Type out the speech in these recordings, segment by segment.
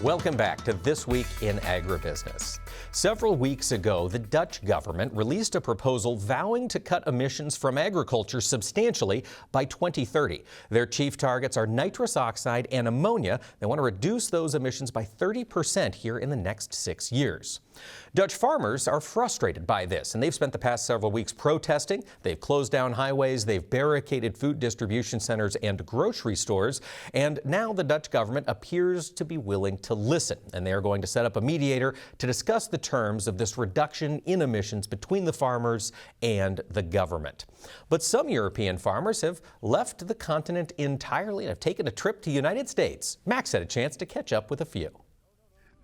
Welcome back to This Week in Agribusiness. Several weeks ago, the Dutch government released a proposal vowing to cut emissions from agriculture substantially by 2030. Their chief targets are nitrous oxide and ammonia. They want to reduce those emissions by 30% here in the next 6 years. Dutch farmers are frustrated by this, and they've spent the past several weeks protesting. They've closed down highways, they've barricaded food distribution centers and grocery stores, and now the Dutch government appears to be willing to listen, and they are going to set up a mediator to discuss the terms of this reduction in emissions between the farmers and the government. But some European farmers have left the continent entirely and have taken a trip to the United States. Max had a chance to catch up with a few.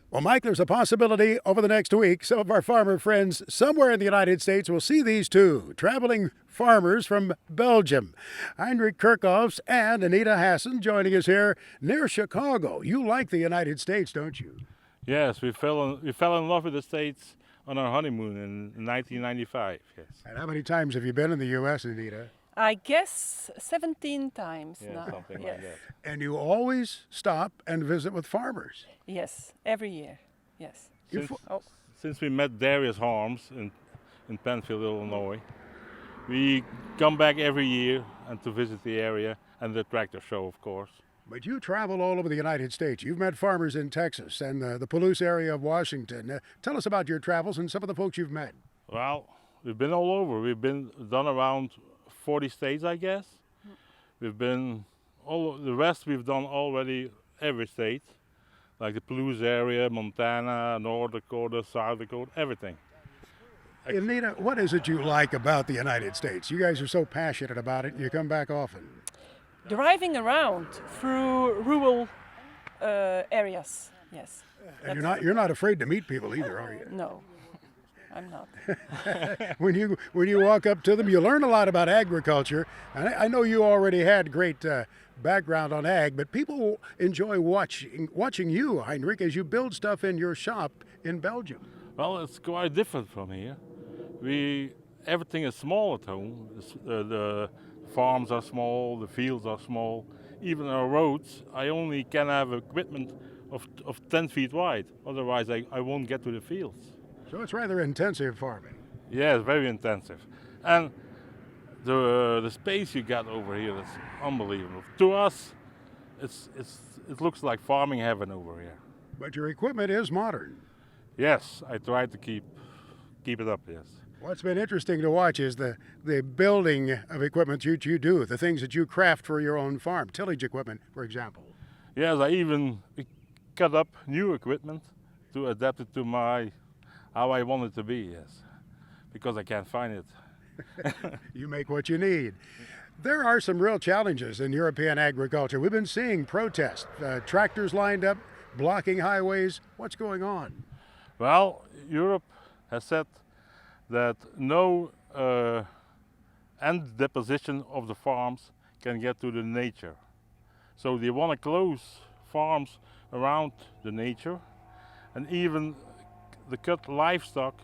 Well, Mike, there's a possibility over the next week some of our farmer friends somewhere in the United States will see these two traveling farmers from Belgium. Heinrich Kirchhoffs and Anita Hassan joining us here near Chicago. You like the United States, don't you? Yes, we fell in love with the States on our honeymoon in 1995. Yes. And how many times have you been in the U.S., Anita? I guess 17 times Yeah, now. something Yes. like that. And you always stop and visit with farmers. Yes, every year. Yes. Since we met Darius Harms in Penfield, Illinois, we come back every year and to visit the area and the tractor show, of course. But you travel all over the United States. You've met farmers in Texas and the Palouse area of Washington. Tell us about your travels and some of the folks you've met. Well, we've been all over. We've been done around 40 states, I guess. We've been the rest we've done already every state, like the Palouse area, Montana, North Dakota, South Dakota, everything. Anita, what is it you like about the United States? You guys are so passionate about it, and you come back often. Driving around through rural areas. Yes. And you're not afraid to meet people either, are you? No, I'm not. When you walk up to them, you learn a lot about agriculture. And I know you already had great background on ag, but people enjoy watching you, Heinrich, as you build stuff in your shop in Belgium. Well, it's quite different from here. Everything is small at home. The farms are small, the fields are small. Even our roads, I only can have equipment of 10 feet wide. Otherwise, I won't get to the fields. So it's rather intensive farming. Yeah, it's very intensive. And the space you got over here is unbelievable. To us, it looks like farming heaven over here. But your equipment is modern. Yes, I try to keep it up, yes. What's been interesting to watch is the building of equipment you do, the things that you craft for your own farm, tillage equipment, for example. Yes, I even cut up new equipment to adapt it to how I want it to be, yes, because I can't find it. You make what you need. There are some real challenges in European agriculture. We've been seeing protests, tractors lined up, blocking highways. What's going on? Well, Europe has said that no end deposition of the farms can get to the nature. So they want to close farms around the nature and even the cut livestock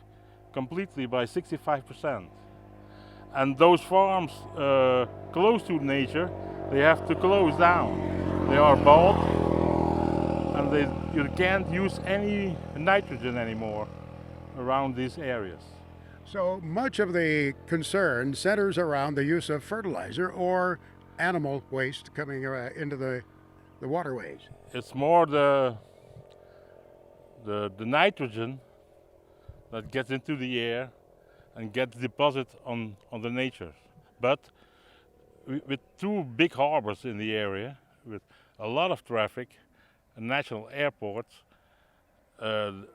completely by 65%. And those farms close to nature, they have to close down. They are bought and you can't use any nitrogen anymore around these areas. So much of the concern centers around the use of fertilizer or animal waste coming into the waterways. It's more the nitrogen that gets into the air and gets deposited on the nature. But with two big harbors in the area, with a lot of traffic and national airports,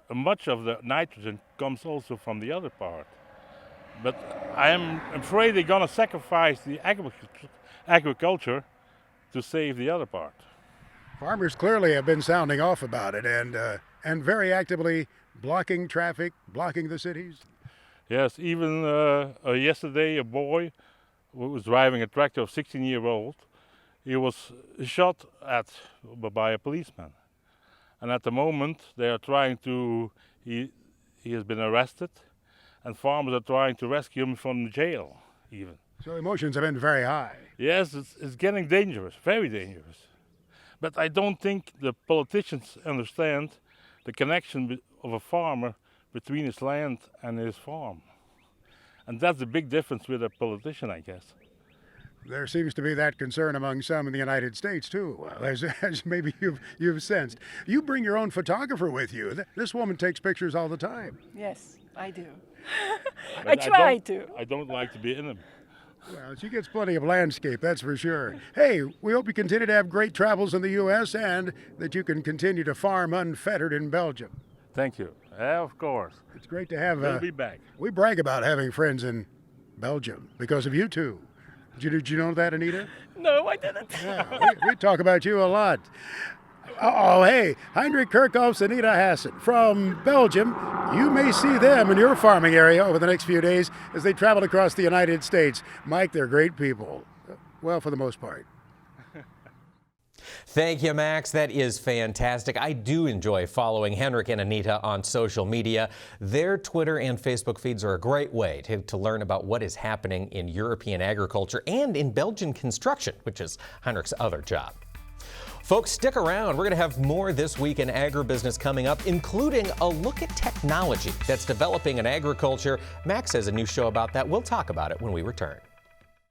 much of the nitrogen comes also from the other part. But I am afraid they're going to sacrifice the agriculture to save the other part. Farmers clearly have been sounding off about it and very actively blocking traffic, blocking the cities. Yes, even yesterday a boy who was driving a tractor of 16-year-old, he was shot at by a policeman. And at the moment they are trying to, he has been arrested and farmers are trying to rescue him from jail even. So emotions have been very high. Yes, it's getting dangerous, very dangerous. But I don't think the politicians understand the connection of a farmer between his land and his farm. And that's the big difference with a politician, I guess. There seems to be that concern among some in the United States, too, as maybe you've sensed. You bring your own photographer with you. This woman takes pictures all the time. Yes, I do. I But try to. I don't like to be in them. Well, she gets plenty of landscape, that's for sure. Hey, we hope you continue to have great travels in the U.S. and that you can continue to farm unfettered in Belgium. Thank you. Yeah, of course. It's great to have. We'll be back. We brag about having friends in Belgium because of you two. Did you know that, Anita? No, I didn't. Yeah, we talk about you a lot. Oh, hey, Heinrich Kirchhoff's Anita Hassen from Belgium. You may see them in your farming area over the next few days as they travel across the United States. Mike, they're great people. Well, for the most part. Thank you, Max. That is fantastic. I do enjoy following Henrik and Anita on social media. Their Twitter and Facebook feeds are a great way to learn about what is happening in European agriculture and in Belgian construction, which is Henrik's other job. Folks, stick around. We're going to have more this week in agribusiness coming up, including a look at technology that's developing in agriculture. Max has a new show about that. We'll talk about it when we return.